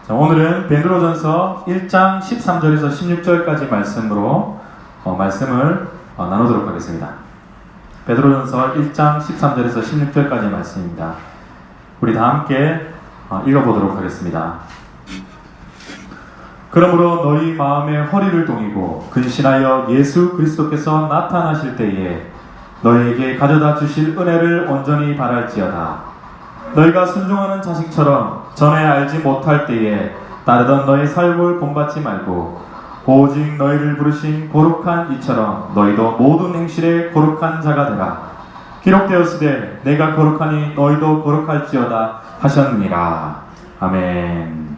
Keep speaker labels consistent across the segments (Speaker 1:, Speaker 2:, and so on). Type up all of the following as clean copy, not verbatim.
Speaker 1: 자, 오늘은 베드로전서 1장 13절에서 16절까지 말씀으로 말씀을 나누도록 하겠습니다. 베드로전서 1장 13절에서 16절까지 말씀입니다. 우리 다 함께 읽어보도록 하겠습니다. 그러므로 너희 마음의 허리를 동이고 근신하여 예수 그리스도께서 나타나실 때에 너희에게 가져다 주실 은혜를 온전히 바랄지어다. 너희가 순종하는 자식처럼 전에 알지 못할 때에 따르던 너희 삶을 본받지 말고 오직 너희를 부르신 거룩한 이처럼 너희도 모든 행실에 거룩한 자가 되라. 기록되었으되 내가 거룩하니 너희도 거룩할지어다 하셨느니라. 아멘.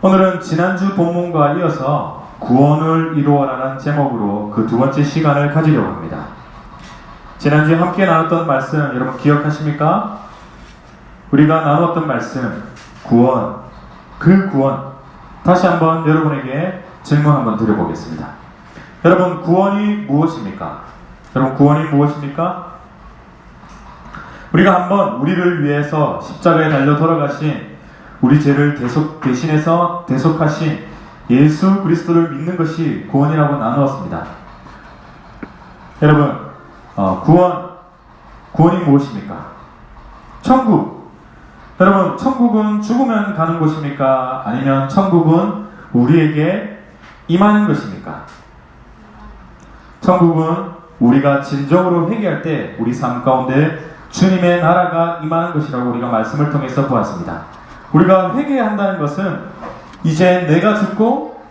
Speaker 1: 오늘은 지난주 본문과 이어서 구원을 이루어라는 제목으로 그 두 번째 시간을 가지려고 합니다. 지난주에 함께 나눴던 말씀 여러분 기억하십니까? 우리가 나누었던 말씀 구원, 그 구원 다시 한번 여러분에게 질문 한번 드려보겠습니다. 여러분 구원이 무엇입니까? 여러분 구원이 무엇입니까? 우리가 한번 우리를 위해서 십자가에 달려 돌아가신 우리 죄를 대신해서 대속하신 예수 그리스도를 믿는 것이 구원이라고 나누었습니다. 여러분 구원이 무엇입니까? 천국. 여러분 천국은 죽으면 가는 곳입니까? 아니면 천국은 우리에게 임하는 것입니까? 천국은 우리가 진정으로 회개할 때 우리 삶 가운데 주님의 나라가 임하는 것이라고 우리가 말씀을 통해서 보았습니다. 우리가 회개한다는 것은 이제 내가 죽고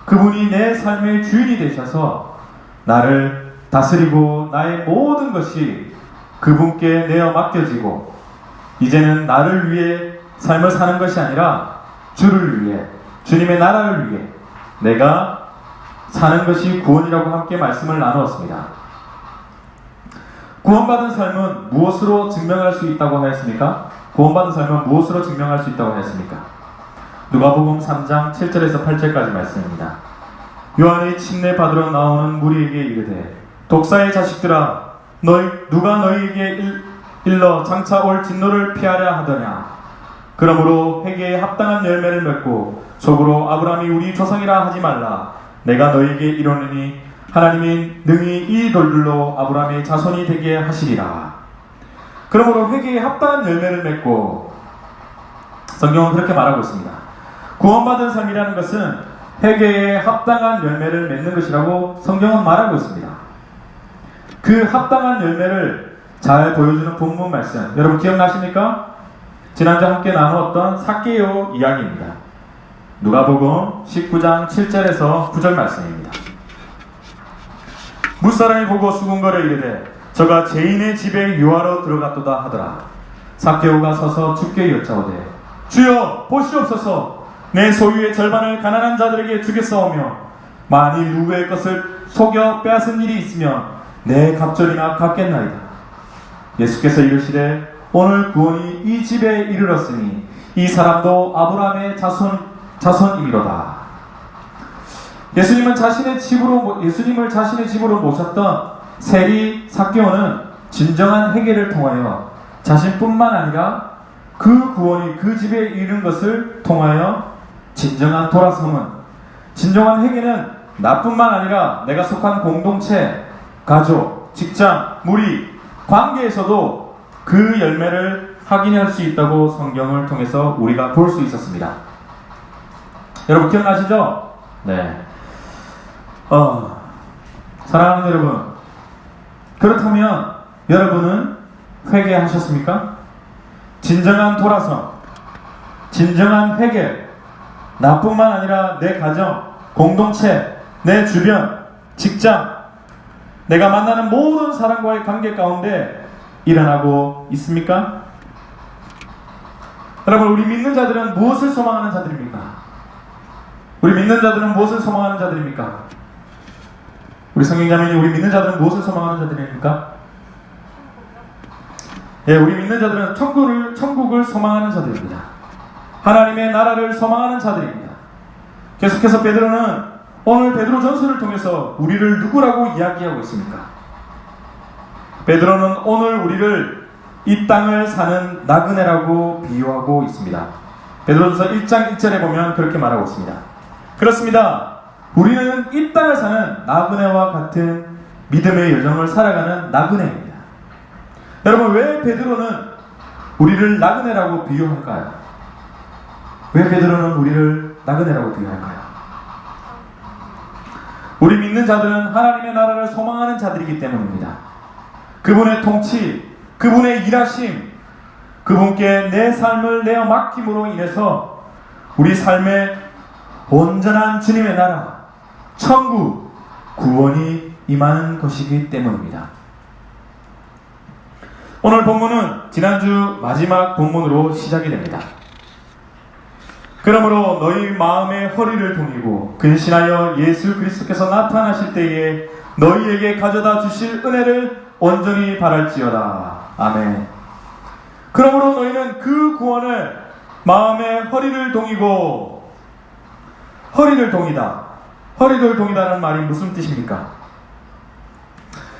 Speaker 1: 그분이 내 삶의 주인이 되셔서 나를 다스리고 나의 모든 것이 그분께 내어 맡겨지고 이제는 나를 위해 삶을 사는 것이 아니라 주를 위해 주님의 나라를 위해 내가 사는 것이 구원이라고 함께 말씀을 나누었습니다. 구원받은 삶은 무엇으로 증명할 수 있다고 하였습니까? 구원받은 삶은 무엇으로 증명할 수 있다고 하였습니까? 누가복음 3장 7절에서 8절까지 말씀입니다. 요한이 침례 받으러 나오는 무리에게 이르되 독사의 자식들아 누가 너희에게 일러 장차 올 진노를 피하려 하더냐. 그러므로 회개에 합당한 열매를 맺고 속으로 아브라함이 우리 조상이라 하지 말라. 내가 너희에게 이르노니 하나님이 능히 이 돌들로 아브라함의 자손이 되게 하시리라. 그러므로 회개에 합당한 열매를 맺고, 성경은 그렇게 말하고 있습니다. 구원받은 삶이라는 것은 회개에 합당한 열매를 맺는 것이라고 성경은 말하고 있습니다. 그 합당한 열매를 잘 보여주는 본문 말씀 여러분 기억나십니까? 지난주 함께 나누었던 삭개오 이야기입니다. 누가복음 19장 7절에서 9절 말씀입니다. 무사람이 보고 수군거려 이르되 저가 죄인의 집에 유하러 들어갔도다 하더라. 삭개오가 서서 주께 여짜오되 주여 보시옵소서. 내 소유의 절반을 가난한 자들에게 주겠사오며 만일 누구의 것을 속여 빼앗은 일이 있으면 내 갑절이나 갚겠나이다. 예수께서 이르시되 오늘 구원이 이 집에 이르렀으니 이 사람도 아브라함의 자손이미로다. 예수님을 자신의 집으로 모셨던 세리 삭개오는 진정한 회개를 통하여 자신뿐만 아니라 그 구원이 그 집에 이른 것을 통하여 진정한 돌아섬은, 진정한 회개는 나뿐만 아니라 내가 속한 공동체, 가족, 직장, 무리, 관계에서도 그 열매를 확인할 수 있다고 성경을 통해서 우리가 볼 수 있었습니다. 여러분 기억나시죠? 네. 사랑하는 여러분, 그렇다면 여러분은 회개하셨습니까? 진정한 돌아섬, 진정한 회개, 나뿐만 아니라 내 가정, 공동체, 내 주변, 직장, 내가 만나는 모든 사람과의 관계 가운데 일어나고 있습니까? 여러분, 우리 믿는 자들은 무엇을 소망하는 자들입니까? 우리 믿는 자들은 무엇을 소망하는 자들입니까? 우리 성경자매님, 우리 믿는 자들은 무엇을 소망하는 자들입니까? 예, 우리 믿는 자들은 천국을 소망하는 자들입니다. 하나님의 나라를 소망하는 자들입니다. 계속해서 베드로는 오늘 베드로전서를 통해서 우리를 누구라고 이야기하고 있습니까? 베드로는 오늘 우리를 이 땅을 사는 나그네라고 비유하고 있습니다. 베드로전서 1장 1절에 보면 그렇게 말하고 있습니다. 그렇습니다. 우리는 이 땅을 사는 나그네와 같은 믿음의 여정을 살아가는 나그네입니다. 여러분, 왜 베드로는 우리를 나그네라고 비유할까요? 왜 베드로는 우리를 나그네라고 비유할까요? 우리 믿는 자들은 하나님의 나라를 소망하는 자들이기 때문입니다. 그분의 통치, 그분의 일하심, 그분께 내 삶을 내어 맡김으로 인해서 우리 삶에 온전한 주님의 나라, 천국, 구원이 임하는 것이기 때문입니다. 오늘 본문은 지난주 마지막 본문으로 시작이 됩니다. 그러므로 너희 마음의 허리를 동이고 근신하여 예수 그리스도께서 나타나실 때에 너희에게 가져다 주실 은혜를 온전히 바랄지어다. 아멘. 그러므로 너희는 그 구원을 마음의 허리를 동이고, 허리를 동이다. 허리를 동이다는 말이 무슨 뜻입니까?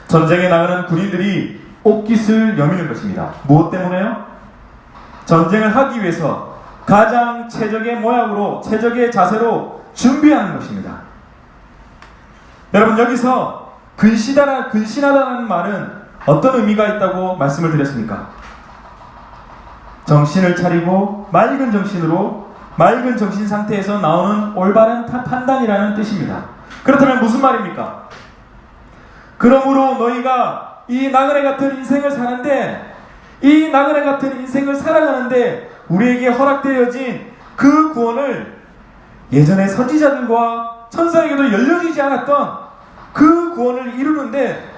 Speaker 1: 전쟁에 나가는 군인들이 옷깃을 여미는 것입니다. 무엇 때문에요? 전쟁을 하기 위해서 가장 최적의 모양으로, 최적의 자세로 준비하는 것입니다. 여러분, 여기서 근신하다는 말은 어떤 의미가 있다고 말씀을 드렸습니까? 정신을 차리고 맑은 정신으로, 맑은 정신 상태에서 나오는 올바른 판단이라는 뜻입니다. 그렇다면 무슨 말입니까? 그러므로 너희가 이 나그네 같은 인생을 사는데, 이 나그네 같은 인생을 살아가는데 우리에게 허락되어진 그 구원을 예전에 선지자들과 천사에게도 열려지지 않았던 그 구원을 이루는데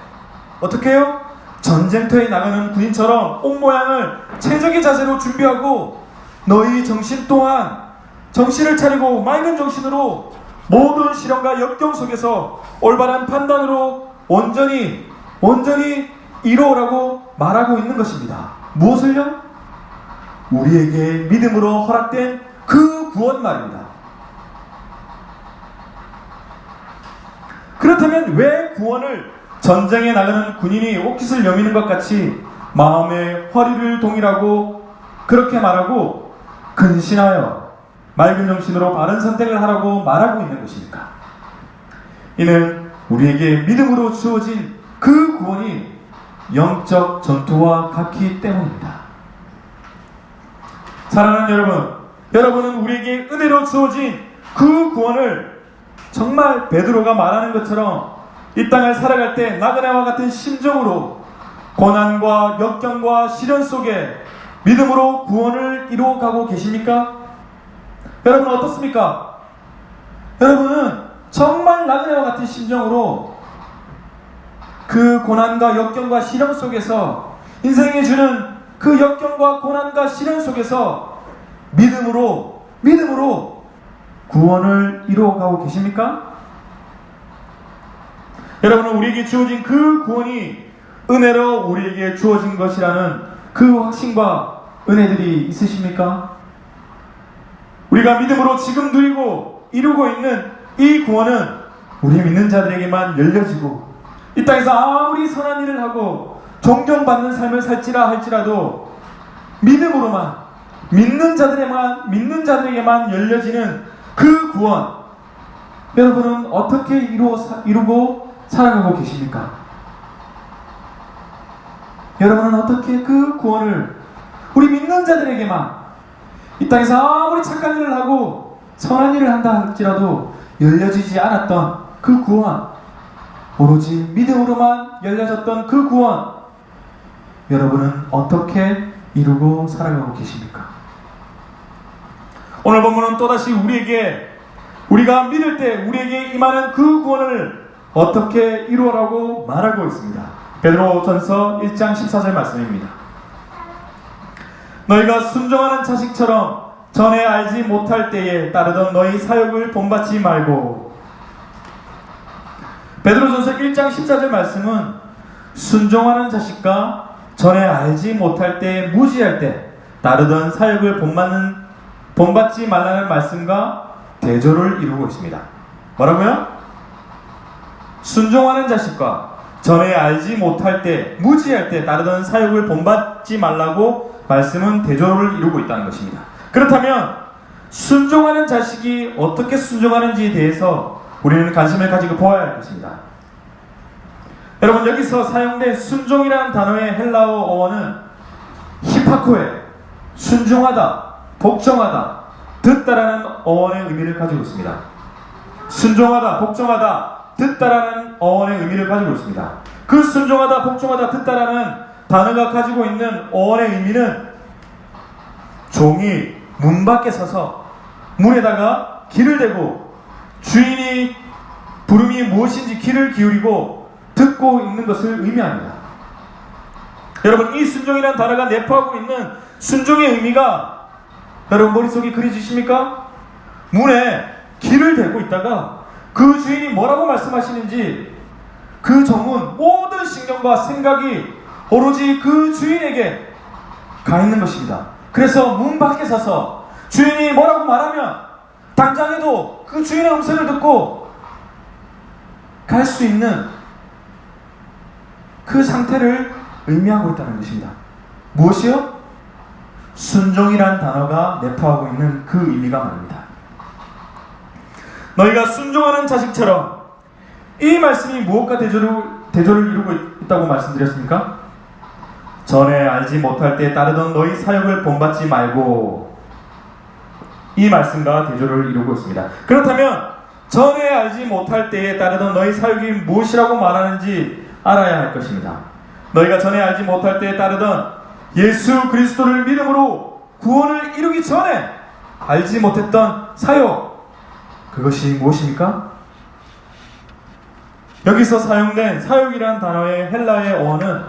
Speaker 1: 어떻게 해요? 전쟁터에 나가는 군인처럼 옷 모양을 최적의 자세로 준비하고 너희 정신 또한 정신을 차리고 맑은 정신으로 모든 시련과 역경 속에서 올바른 판단으로 온전히 이루어라고 말하고 있는 것입니다. 무엇을요? 우리에게 믿음으로 허락된 그 구원 말입니다. 그렇다면 왜 구원을 전쟁에 나가는 군인이 옷깃을 여미는 것 같이 마음의 허리를 동이라고 그렇게 말하고 근신하여 맑은 정신으로 바른 선택을 하라고 말하고 있는 것입니까? 이는 우리에게 믿음으로 주어진 그 구원이 영적 전투와 같기 때문입니다. 사랑하는 여러분은 우리에게 은혜로 주어진 그 구원을 정말 베드로가 말하는 것처럼 이 땅을 살아갈 때 나그네와 같은 심정으로 고난과 역경과 시련 속에 믿음으로 구원을 이루어가고 계십니까? 여러분 어떻습니까? 여러분은 정말 나그네와 같은 심정으로 그 고난과 역경과 시련 속에서 인생이 주는 그 역경과 고난과 시련 속에서 믿음으로 구원을 이루어가고 계십니까? 여러분은 우리에게 주어진 그 구원이 은혜로 우리에게 주어진 것이라는 그 확신과 은혜들이 있으십니까? 우리가 믿음으로 지금 누리고 이루고 있는 이 구원은 우리 믿는 자들에게만 열려지고 이 땅에서 아무리 선한 일을 하고 존경받는 삶을 살지라 할지라도 믿음으로만 믿는 자들에게만 열려지는 그 구원, 여러분은 어떻게 이루고 살아가고 계십니까? 여러분은 어떻게 그 구원을 우리 믿는 자들에게만 이 땅에서 아무리 착한 일을 하고 선한 일을 한다 할지라도 열려지지 않았던 그 구원, 오로지 믿음으로만 열려졌던 그 구원, 여러분은 어떻게 이루고 살아가고 계십니까? 오늘 본문은 또다시 우리가 믿을 때 우리에게 임하는 그 구원을 어떻게 이루어라고 말하고 있습니다. 베드로전서 1장 14절 말씀입니다. 너희가 순종하는 자식처럼 전에 알지 못할 때에 따르던 너희 사역을 본받지 말고. 베드로전서 1장 14절 말씀은 순종하는 자식과 전에 알지 못할 때, 무지할 때 따르던 사역을 본받지 말라는 말씀과 대조를 이루고 있습니다. 뭐라고요? 순종하는 자식과 전에 알지 못할 때, 무지할 때 따르던 사욕을 본받지 말라고 말씀은 대조를 이루고 있다는 것입니다. 그렇다면 순종하는 자식이 어떻게 순종하는지에 대해서 우리는 관심을 가지고 보아야 할 것입니다. 여러분, 여기서 사용된 순종이라는 단어의 헬라어 어원은 히파코에, 순종하다, 복종하다, 듣다라는 어원의 의미를 가지고 있습니다. 순종하다, 복종하다, 듣다라는 어원의 의미를 가지고 있습니다. 그 순종하다, 복종하다, 듣다라는 단어가 가지고 있는 어원의 의미는 종이 문 밖에 서서 문에다가 귀를 대고 주인이 부름이 무엇인지 귀를 기울이고 듣고 있는 것을 의미합니다. 여러분, 이 순종이라는 단어가 내포하고 있는 순종의 의미가 여러분 머릿속에 그려지십니까? 문에 귀를 대고 있다가 그 주인이 뭐라고 말씀하시는지 그 종은 모든 신경과 생각이 오로지 그 주인에게 가 있는 것입니다. 그래서 문 밖에 서서 주인이 뭐라고 말하면 당장에도 그 주인의 음성을 듣고 갈 수 있는 그 상태를 의미하고 있다는 것입니다. 무엇이요? 순종이란 단어가 내포하고 있는 그 의미가 말입니다. 너희가 순종하는 자식처럼, 이 말씀이 무엇과 대조를 이루고 있다고 말씀드렸습니까? 전에 알지 못할 때 따르던 너희 사역을 본받지 말고, 이 말씀과 대조를 이루고 있습니다. 그렇다면 전에 알지 못할 때에 따르던 너희 사역이 무엇이라고 말하는지 알아야 할 것입니다. 너희가 전에 알지 못할 때에 따르던 예수 그리스도를 믿음으로 구원을 이루기 전에 알지 못했던 사역, 그것이 무엇입니까? 여기서 사용된 사역이라는 단어의 헬라의 어원은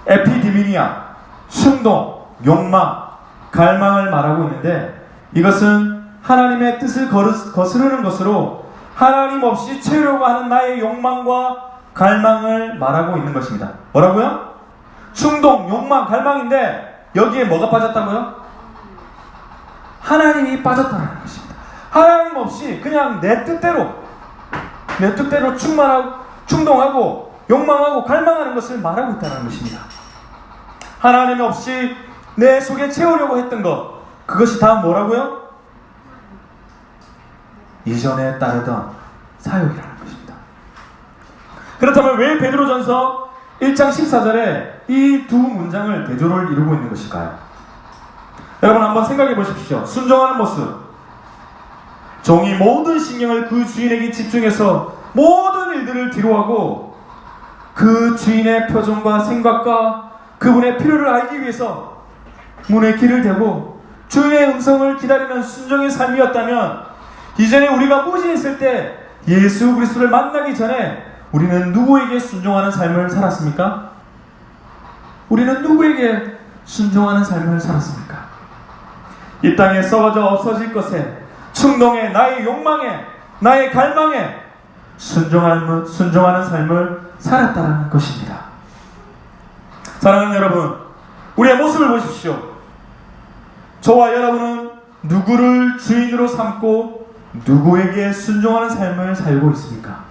Speaker 1: 에피디미니아, 충동, 욕망, 갈망을 말하고 있는데, 이것은 하나님의 뜻을 거스르는 것으로 하나님 없이 채우려고 하는 나의 욕망과 갈망을 말하고 있는 것입니다. 뭐라고요? 충동, 욕망, 갈망인데 여기에 뭐가 빠졌다고요? 하나님이 빠졌다는 것입니다. 하나님 없이 그냥 내 뜻대로 충동하고 욕망하고 갈망하는 것을 말하고 있다는 것입니다. 하나님 없이 내 속에 채우려고 했던 것, 그것이 다 뭐라고요? 이전에 따르던 사역이라는 것입니다. 그렇다면 왜 베드로전서 1장 14절에 이 두 문장을 대조를 이루고 있는 것일까요? 여러분 한번 생각해 보십시오. 순종하는 모습, 종이 모든 신경을 그 주인에게 집중해서 모든 일들을 뒤로하고 그 주인의 표정과 생각과 그분의 필요를 알기 위해서 문에 귀를 대고 주인의 음성을 기다리는 순종의 삶이었다면, 이전에 우리가 무지했을 때 예수 그리스도를 만나기 전에 우리는 누구에게 순종하는 삶을 살았습니까? 우리는 누구에게 순종하는 삶을 살았습니까? 이 땅에 썩어져 없어질 것에, 충동에, 나의 욕망에, 나의 갈망에 순종하는 삶을 살았다는 것입니다. 사랑하는 여러분, 우리의 모습을 보십시오. 저와 여러분은 누구를 주인으로 삼고 누구에게 순종하는 삶을 살고 있습니까?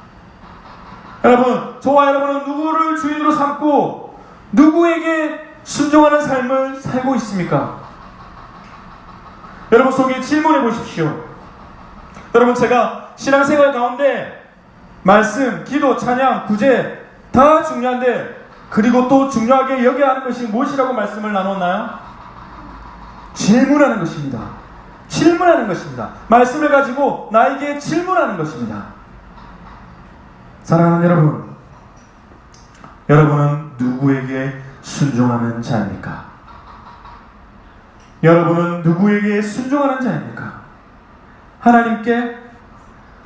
Speaker 1: 여러분, 저와 여러분은 누구를 주인으로 삼고 누구에게 순종하는 삶을 살고 있습니까? 여러분 속에 질문해 보십시오. 여러분, 제가 신앙생활 가운데 말씀, 기도, 찬양, 구제 다 중요한데, 그리고 또 중요하게 여겨야 하는 것이 무엇이라고 말씀을 나눴나요? 질문하는 것입니다. 질문하는 것입니다. 말씀을 가지고 나에게 질문하는 것입니다. 사랑하는 여러분, 여러분은 누구에게 순종하는 자입니까? 여러분은 누구에게 순종하는 자입니까? 하나님께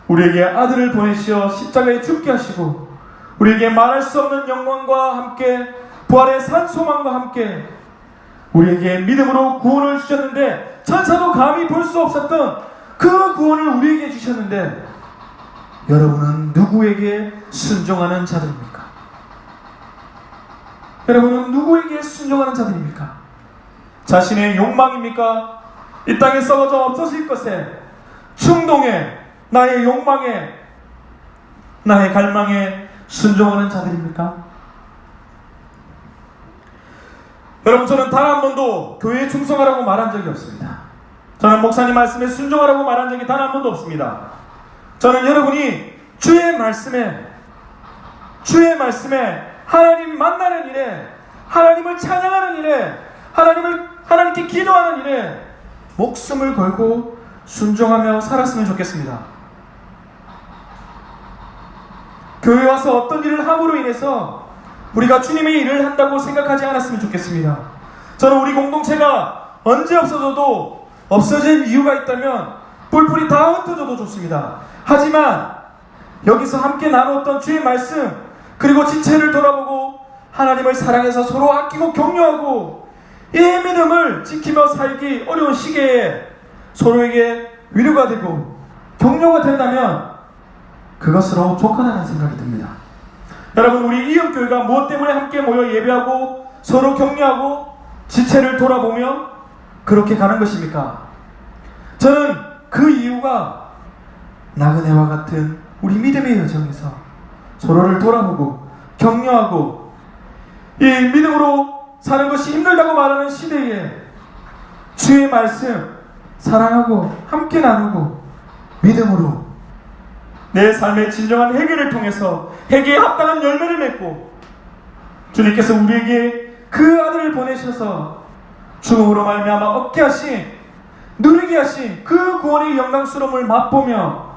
Speaker 1: 우리에게 아들을 보내시어 십자가에 죽게 하시고 우리에게 말할 수 없는 영광과 함께 부활의 산 소망과 함께 우리에게 믿음으로 구원을 주셨는데, 천사도 감히 볼 수 없었던 그 구원을 우리에게 주셨는데, 여러분은 누구에게 순종하는 자들입니까? 여러분은 누구에게 순종하는 자들입니까? 자신의 욕망입니까? 이 땅에 썩어져 없어질 것에, 충동에, 나의 욕망에, 나의 갈망에 순종하는 자들입니까? 여러분, 저는 단 한 번도 교회에 충성하라고 말한 적이 없습니다. 저는 목사님 말씀에 순종하라고 말한 적이 단 한 번도 없습니다. 저는 여러분이 주의 말씀에 하나님 만나는 일에, 하나님을 찬양하는 일에, 하나님께 기도하는 일에 목숨을 걸고 순종하며 살았으면 좋겠습니다. 교회 와서 어떤 일을 함으로 인해서 우리가 주님의 일을 한다고 생각하지 않았으면 좋겠습니다. 저는 우리 공동체가 언제 없어져도 없어질 이유가 있다면 뿔뿔이 다 흩어져도 좋습니다. 하지만 여기서 함께 나누었던 주의 말씀, 그리고 지체를 돌아보고 하나님을 사랑해서 서로 아끼고 격려하고 이 믿음을 지키며 살기 어려운 시기에 서로에게 위로가 되고 격려가 된다면 그것으로 족하다는 생각이 듭니다. 여러분, 우리 이음교회가 무엇 때문에 함께 모여 예배하고 서로 격려하고 지체를 돌아보며 그렇게 가는 것입니까? 저는 그 이유가 나그네와 같은 우리 믿음의 여정에서 서로를 돌아보고 격려하고 이 믿음으로 사는 것이 힘들다고 말하는 시대에 주의 말씀 사랑하고 함께 나누고 믿음으로 내 삶의 진정한 회개를 통해서 회개에 합당한 열매를 맺고 주님께서 우리에게 그 아들을 보내셔서 죽음으로 말미암아 얻게 하신, 누리게 하신 그 구원의 영광스러움을 맛보며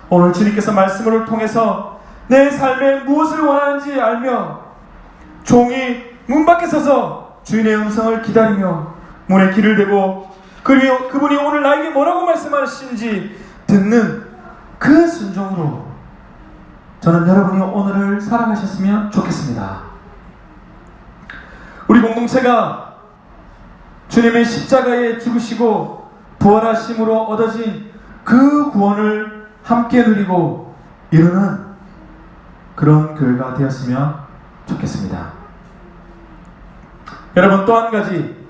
Speaker 1: 오늘 주님께서 말씀을 통해서 내 삶에 무엇을 원하는지 알며 종이 문 밖에 서서 주인의 음성을 기다리며 문에 길을 대고 그분이 오늘 나에게 뭐라고 말씀하시는지 듣는 그 순종으로 저는 여러분이 오늘을 살아가셨으면 좋겠습니다. 우리 공동체가 주님의 십자가에 죽으시고 부활하심으로 얻어진 그 구원을 함께 누리고 이루는 그런 교회가 되었으면 좋겠습니다. 여러분, 또 한 가지,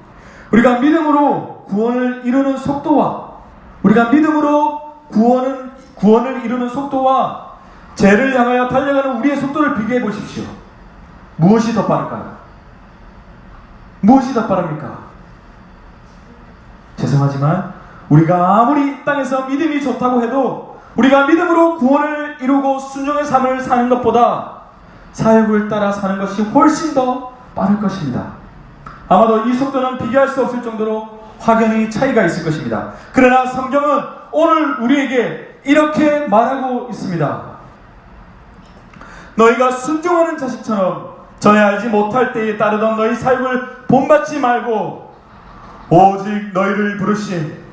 Speaker 1: 우리가 믿음으로 구원을 이루는 속도와 구원을 이루는 속도와 죄를 향하여 달려가는 우리의 속도를 비교해 보십시오. 무엇이 더 빠를까요? 무엇이 더 빠릅니까? 죄송하지만 우리가 아무리 이 땅에서 믿음이 좋다고 해도 우리가 믿음으로 구원을 이루고 순종의 삶을 사는 것보다 사역을 따라 사는 것이 훨씬 더 빠를 것입니다. 아마도 이 속도는 비교할 수 없을 정도로 확연히 차이가 있을 것입니다. 그러나 성경은 오늘 우리에게 이렇게 말하고 있습니다. 너희가 순종하는 자식처럼 전에 알지 못할 때에 따르던 너희 사역을 본받지 말고 오직 너희를 부르신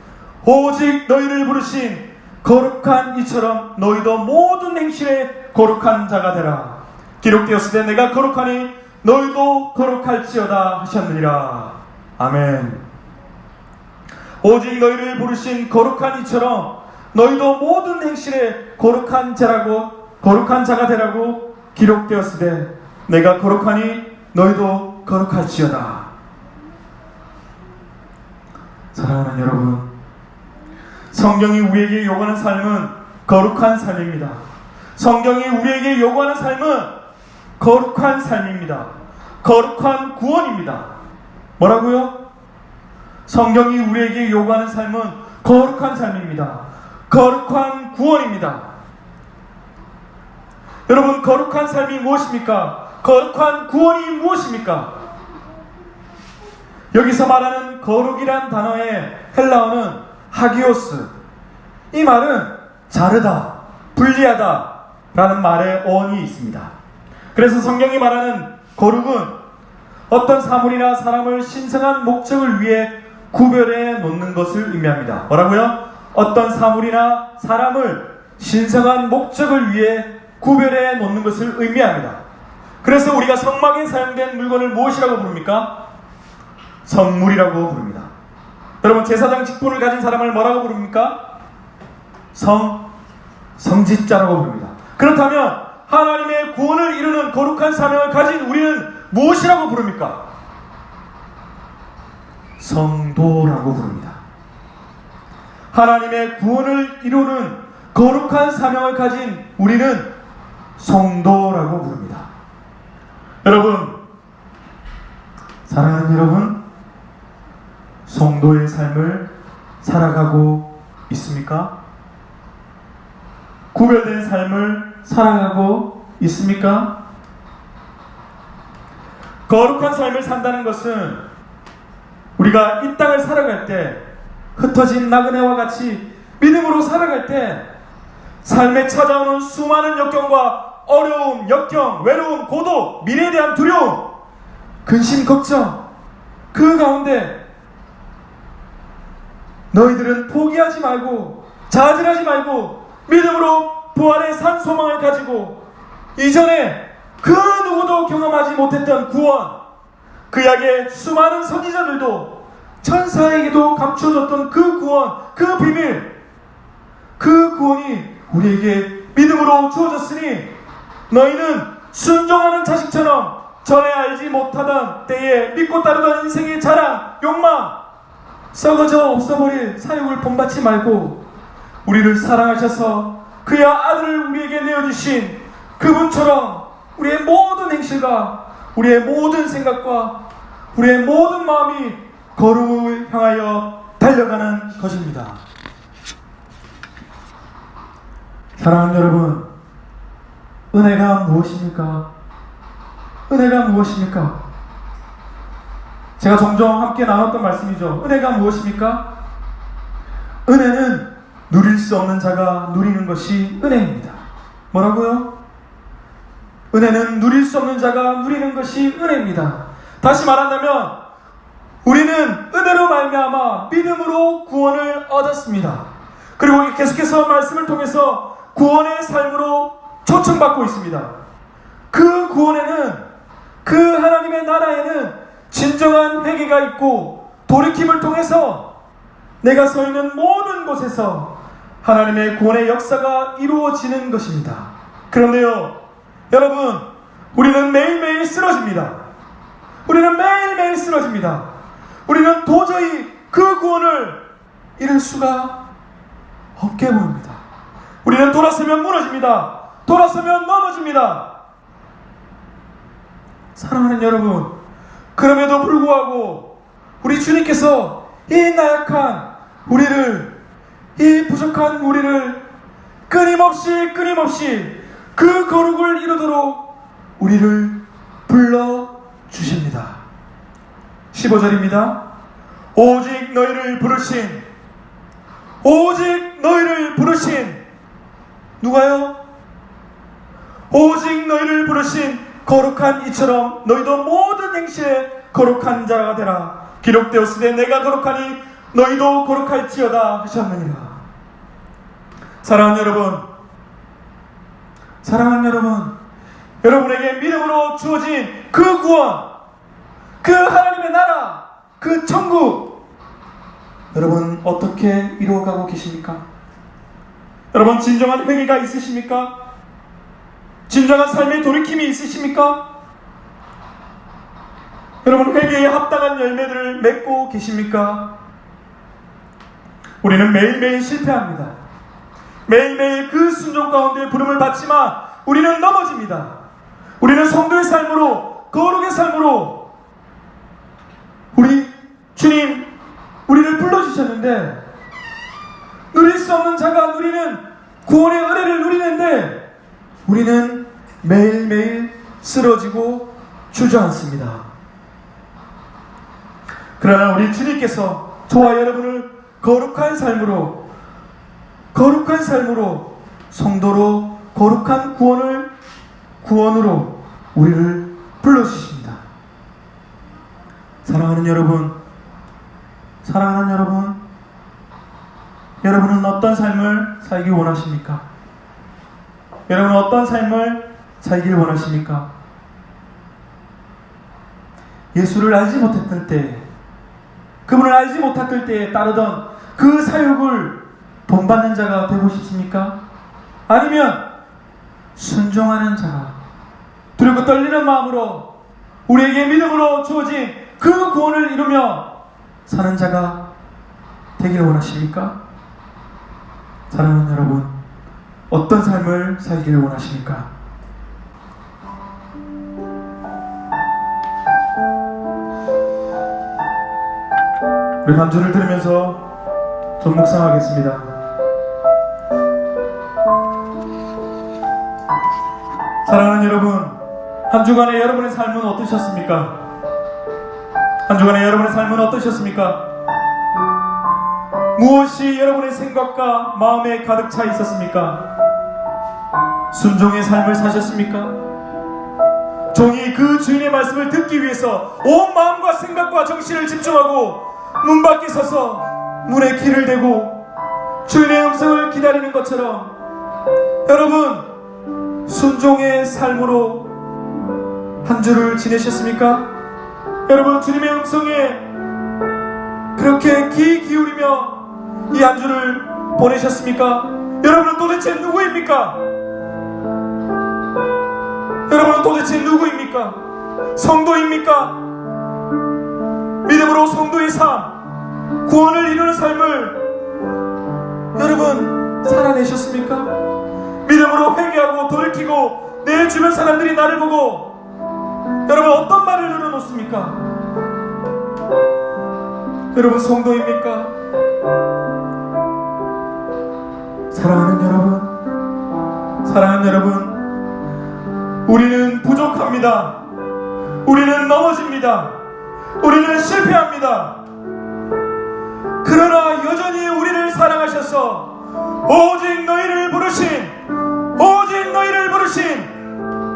Speaker 1: 거룩한 이처럼 너희도 모든 행실에 거룩한 자가 되라. 기록되었으되 내가 거룩하니 너희도 거룩할지어다 하셨느니라. 아멘. 오직 너희를 부르신 거룩한 이처럼 너희도 모든 행실에 거룩한 자가 되라고 기록되었으되 내가 거룩하니 너희도 거룩할지어다. 사랑하는 여러분, 성경이 우리에게 요구하는 삶은 거룩한 삶입니다. 성경이 우리에게 요구하는 삶은 거룩한 삶입니다. 거룩한 구원입니다. 뭐라고요? 성경이 우리에게 요구하는 삶은 거룩한 삶입니다. 거룩한 구원입니다. 여러분, 거룩한 삶이 무엇입니까? 거룩한 구원이 무엇입니까? 여기서 말하는 거룩이란 단어의 헬라어는 하기오스. 이 말은 자르다, 분리하다 라는 말의 어원이 있습니다. 그래서 성경이 말하는 거룩은 어떤 사물이나 사람을 신성한 목적을 위해 구별해 놓는 것을 의미합니다. 뭐라고요? 어떤 사물이나 사람을 신성한 목적을 위해 구별해 놓는 것을 의미합니다. 그래서 우리가 성막에 사용된 물건을 무엇이라고 부릅니까? 성물이라고 부릅니다. 여러분, 제사장 직분을 가진 사람을 뭐라고 부릅니까? 성직자라고 부릅니다. 그렇다면 하나님의 구원을 이루는 거룩한 사명을 가진 우리는 무엇이라고 부릅니까? 성도라고 부릅니다. 하나님의 구원을 이루는 거룩한 사명을 가진 우리는 성도라고 부릅니다. 여러분, 사랑하는 여러분, 성도의 삶을 살아가고 있습니까? 구별된 삶을 살아가고 있습니까? 거룩한 삶을 산다는 것은 우리가 이 땅을 살아갈 때 흩어진 나그네와 같이 믿음으로 살아갈 때 삶에 찾아오는 수많은 역경과 어려움, 역경, 외로움, 고독, 미래에 대한 두려움, 근심, 걱정, 그 가운데 너희들은 포기하지 말고 좌절하지 말고 믿음으로 부활의 산 소망을 가지고 이전에 그 누구도 경험하지 못했던 구원, 그 약의 수많은 선지자들도 천사에게도 감춰졌던 그 구원, 그 비밀, 그 구원이 우리에게 믿음으로 주어졌으니 너희는 순종하는 자식처럼 전에 알지 못하던 때에 믿고 따르던 인생의 자랑, 욕망, 썩어져 없어버릴 사욕을 본받지 말고 우리를 사랑하셔서 그의 아들을 우리에게 내어주신 그분처럼 우리의 모든 행실과 우리의 모든 생각과 우리의 모든 마음이 거룩을 향하여 달려가는 것입니다. 사랑하는 여러분, 은혜가 무엇입니까? 은혜가 무엇입니까? 제가 종종 함께 나눴던 말씀이죠. 은혜가 무엇입니까? 은혜는 누릴 수 없는 자가 누리는 것이 은혜입니다. 뭐라고요? 은혜는 누릴 수 없는 자가 누리는 것이 은혜입니다. 다시 말한다면 우리는 은혜로 말미암아 믿음으로 구원을 얻었습니다. 그리고 계속해서 말씀을 통해서 구원의 삶으로 초청받고 있습니다. 그 구원에는, 그 하나님의 나라에는 진정한 회개가 있고 돌이킴을 통해서 내가 서 있는 모든 곳에서 하나님의 구원의 역사가 이루어지는 것입니다. 그런데요, 여러분, 우리는 매일매일 쓰러집니다. 우리는 매일매일 쓰러집니다. 우리는 도저히 그 구원을 이룰 수가 없게 보입니다. 우리는 돌아서면 무너집니다. 돌아서면 넘어집니다. 사랑하는 여러분, 그럼에도 불구하고 우리 주님께서 이 나약한 우리를, 이 부족한 우리를 끊임없이 그 거룩을 이루도록 우리를 불러주십니다. 15절입니다. 오직 너희를 부르신 누가요? 오직 너희를 부르신 거룩한 이처럼 너희도 모든 행실에 거룩한 자가 되라. 기록되었으되 내가 거룩하니 너희도 거룩할지어다 하셨느니라. 사랑하는 여러분, 여러분에게 믿음으로 주어진 그 구원, 그 하나님의 나라, 그 천국, 여러분 어떻게 이루어가고 계십니까? 여러분 진정한 회개가 있으십니까? 진정한 삶의 돌이킴이 있으십니까? 여러분 회개에 합당한 열매들을 맺고 계십니까? 우리는 매일매일 실패합니다. 매일매일 그 순종 가운데 부름을 받지만 우리는 넘어집니다. 우리는 성도의 삶으로, 거룩의 삶으로 우리 주님 우리를 불러주셨는데 누릴 수 없는 자가 누리는 구원의 은혜를 누리는데 우리는 매일매일 쓰러지고 주저앉습니다. 그러나 우리 주님께서 저와 여러분을 거룩한 삶으로 성도로 거룩한 구원으로 우리를 불러주십니다. 사랑하는 여러분, 여러분은 어떤 삶을 살기 원하십니까? 여러분은 어떤 삶을 살기를 원하십니까? 예수를 알지 못했을 때, 그분을 알지 못했을 때에 따르던 그 사욕을 본받는 자가 되고 싶습니까? 아니면 순종하는 자가 두렵고 떨리는 마음으로 우리에게 믿음으로 주어진 그 구원을 이루며 사는 자가 되기를 원하십니까? 사랑하는 여러분, 어떤 삶을 살기를 원하십니까? 우리 반주를 들으면서 좀 묵상하겠습니다. 사랑하는 여러분, 한 주간의 여러분의 삶은 어떠셨습니까? 한 주간의 여러분의 삶은 어떠셨습니까? 무엇이 여러분의 생각과 마음에 가득 차 있었습니까? 순종의 삶을 사셨습니까? 종이 그 주인의 말씀을 듣기 위해서 온 마음과 생각과 정신을 집중하고 문 밖에 서서 문에 귀를 대고 주인의 음성을 기다리는 것처럼 여러분 순종의 삶으로 한 주를 지내셨습니까? 여러분 주님의 음성에 그렇게 귀 기울이며 이 한 주를 보내셨습니까? 여러분은 도대체 누구입니까? 여러분은 도대체 누구입니까? 성도입니까? 믿음으로 성도의 삶, 구원을 이루는 삶을 여러분 살아내셨습니까? 믿음으로 회개하고 돌이키고 내 주변 사람들이 나를 보고 여러분 어떤 말을 늘어놓습니까? 여러분 성도입니까? 사랑하는 여러분, 우리는 부족합니다. 우리는 넘어집니다. 우리는 실패합니다. 그러나 여전히 우리를 사랑하셔서 오직 너희를 부르신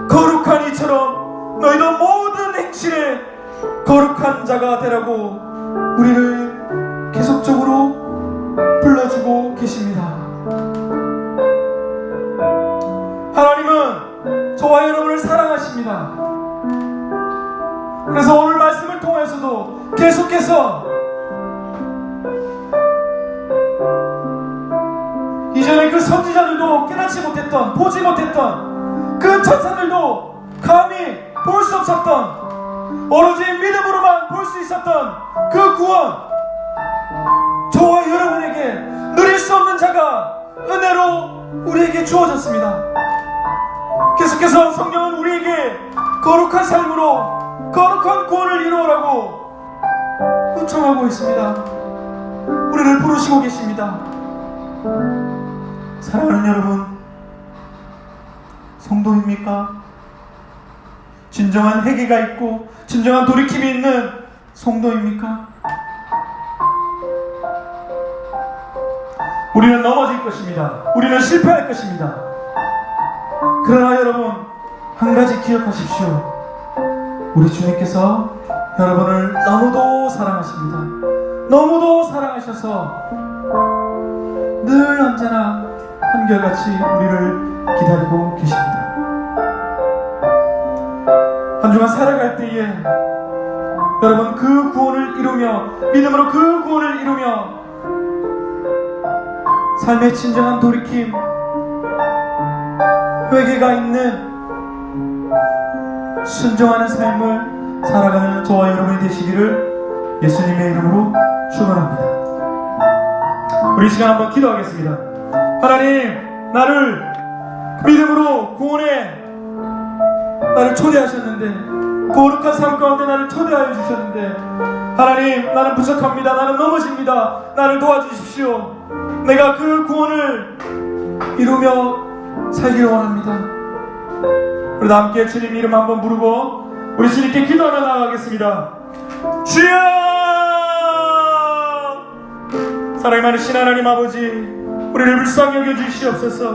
Speaker 1: 거룩한 이처럼 너희도 모든 행실에 거룩한 자가 되라고 우리를 계속적으로 불러주고 계십니다. 하나님은 저와 여러분을 사랑하십니다. 그래서 오늘 말씀을 통해서도 계속해서 이전에 그 선지자들도 깨닫지 못했던, 보지 못했던 그 천사들도 감히 볼 수 없었던, 오로지 믿음으로만 볼 수 있었던 그 구원, 저와 여러분에게 누릴 수 없는 자가 은혜로 우리에게 주어졌습니다. 계속해서 성경은 우리에게 거룩한 삶으로 거룩한 구원을 이루어라고 요청하고 있습니다. 우리를 부르시고 계십니다. 사랑하는 여러분, 성도입니까? 진정한 회개가 있고 진정한 돌이킴이 있는 성도입니까? 우리는 넘어질 것입니다. 우리는 실패할 것입니다. 그러나 여러분, 한 가지 기억하십시오. 우리 주님께서 여러분을 너무도 사랑하십니다. 너무도 사랑하셔서 늘 언제나 한결같이 우리를 기다리고 계십니다. 한 주간 살아갈 때에 여러분 그 구원을 이루며 믿음으로 그 구원을 이루며 삶의 진정한 돌이킴, 회개가 있는 순종하는 삶을 살아가는 저와 여러분이 되시기를 예수님의 이름으로 축원합니다. 우리 이 시간 한번 기도하겠습니다. 하나님, 나를 믿음으로 구원에 나를 초대하셨는데, 거룩한 삶 가운데 나를 초대하여 주셨는데, 하나님, 나는 부족합니다. 나는 넘어집니다. 나를 도와주십시오. 내가 그 구원을 이루며 살기를 원합니다. 우리 다 함께 주님 이름 한번 부르고 우리 주님께 기도하며 나아가겠습니다. 주여! 사랑이 많으신 하나님 아버지, 우리를 불쌍히 여겨 주시옵소서.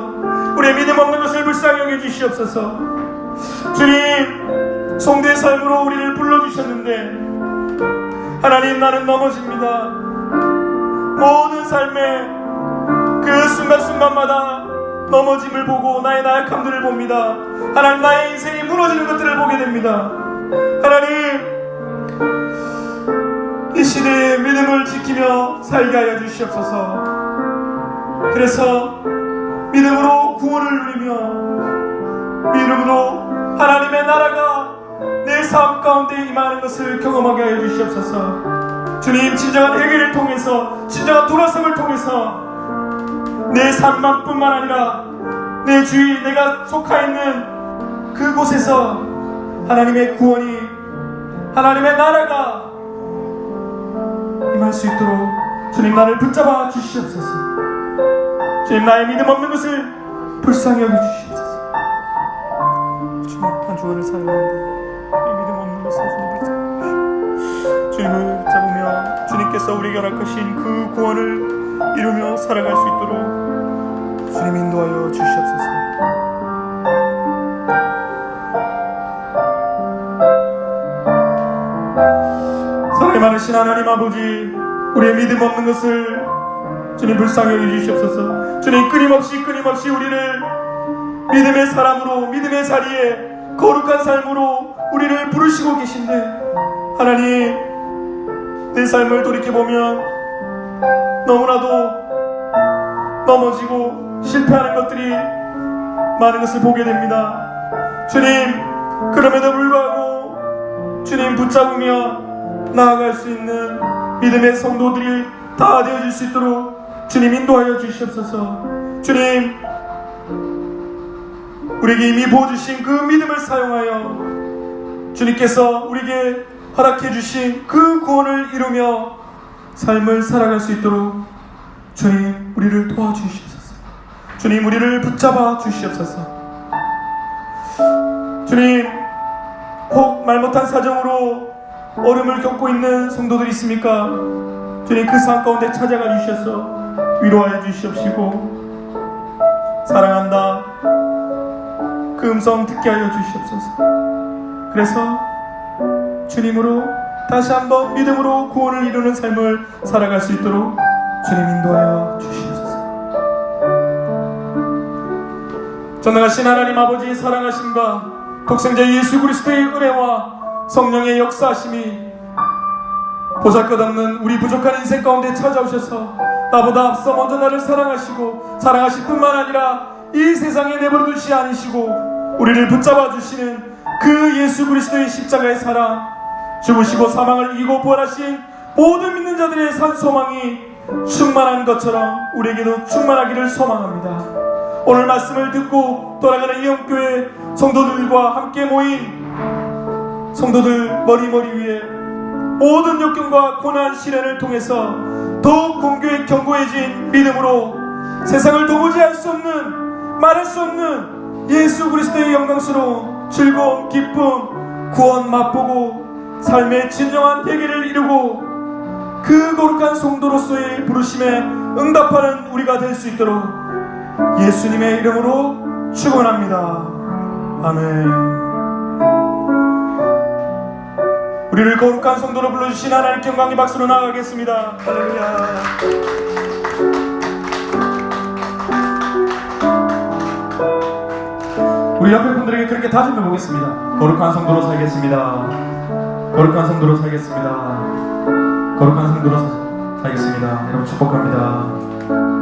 Speaker 1: 우리의 믿음 없는 것을 불쌍히 여겨 주시옵소서. 주님, 성도의 삶으로 우리를 불러주셨는데 하나님, 나는 넘어집니다. 모든 삶의 그 순간순간마다 넘어짐을 보고 나의 나약함들을 봅니다. 하나님, 나의 인생이 무너지는 것들을 보게 됩니다. 하나님, 이 시대에 믿음을 지키며 살게 하여 주시옵소서. 그래서 믿음으로 구원을 누리며 믿음으로 하나님의 나라가 내 삶 가운데 임하는 것을 경험하게 하여 주시옵소서. 주님, 진정한 회개를 통해서, 진정한 돌아섬을 통해서 내 삶만 뿐만 아니라 내 주위, 내가 속하 있는 그곳에서 하나님의 구원이, 하나님의 나라가 임할 수 있도록 주님 나를 붙잡아 주시옵소서. 주님 나의 믿음 없는 것을 불쌍히 여겨 주시옵소서. 주님 한 주간을 사용한다. 이 믿음 없는 것을 주님 불쌍히 여겨 주시옵소서. 주님을 붙잡으며 주님께서 우리에게 허락하신 그 구원을 이루며 살아갈 수 있도록 주님 인도하여 주시옵소서. 사랑이 많으신 하나님 아버지, 우리의 믿음 없는 것을 주님 불쌍히 여기주시옵소서. 주님 끊임없이 우리를 믿음의 사람으로, 믿음의 자리에 거룩한 삶으로 우리를 부르시고 계신데, 하나님 내 삶을 돌이켜보면 너무나도 넘어지고 실패하는 것들이 많은 것을 보게 됩니다. 주님, 그럼에도 불구하고 주님 붙잡으며 나아갈 수 있는 믿음의 성도들이 다 되어질 수 있도록 주님 인도하여 주시옵소서. 주님, 우리에게 이미 보여주신 그 믿음을 사용하여 주님께서 우리에게 허락해 주신 그 구원을 이루며 삶을 살아갈 수 있도록 주님 우리를 도와주시옵소서. 주님 우리를 붙잡아 주시옵소서. 주님, 혹 말 못한 사정으로 어려움을 겪고 있는 성도들이 있습니까? 주님 그 상황 가운데 찾아가 주셔서 위로하여 주시옵시고 사랑한다 그 음성 듣게 하여 주시옵소서. 그래서 주님으로 다시 한번 믿음으로 구원을 이루는 삶을 살아갈 수 있도록 주님 인도하여 주시옵소서. 전능하신 하나님 아버지의 사랑하심과 독생자 예수 그리스도의 은혜와 성령의 역사하심이 보잘것없는 우리 부족한 인생 가운데 찾아오셔서 나보다 앞서 먼저 나를 사랑하시고 사랑하실 뿐만 아니라 이 세상에 내버려 두지 않으시고 우리를 붙잡아 주시는 그 예수 그리스도의 십자가의 사랑, 죽으시고 사망을 이기고 부활하신 모든 믿는 자들의 산 소망이 충만한 것처럼 우리에게도 충만하기를 소망합니다. 오늘 말씀을 듣고 돌아가는 이영교회 성도들과 함께 모인 성도들 머리 위에 모든 역경과 고난 시련을 통해서 더욱 공교에 견고해진 믿음으로 세상을 도무지 알 수 없는, 말할 수 없는 예수 그리스도의 영광스러운 즐거움, 기쁨, 구원 맛보고 삶의 진정한 회개를 이루고 그 거룩한 성도로서의 부르심에 응답하는 우리가 될 수 있도록 예수님의 이름으로 축원합니다. 아멘. 우리를 거룩한 성도로 불러주신 하나님께 영광의 박수로 나아가겠습니다. 할렐루야. 우리 옆에 분들에게 그렇게 다짐해 보겠습니다. 거룩한 성도로 살겠습니다. 거룩한 성도로 살겠습니다. 거룩한 성도로 살겠습니다. 여러분 축복합니다.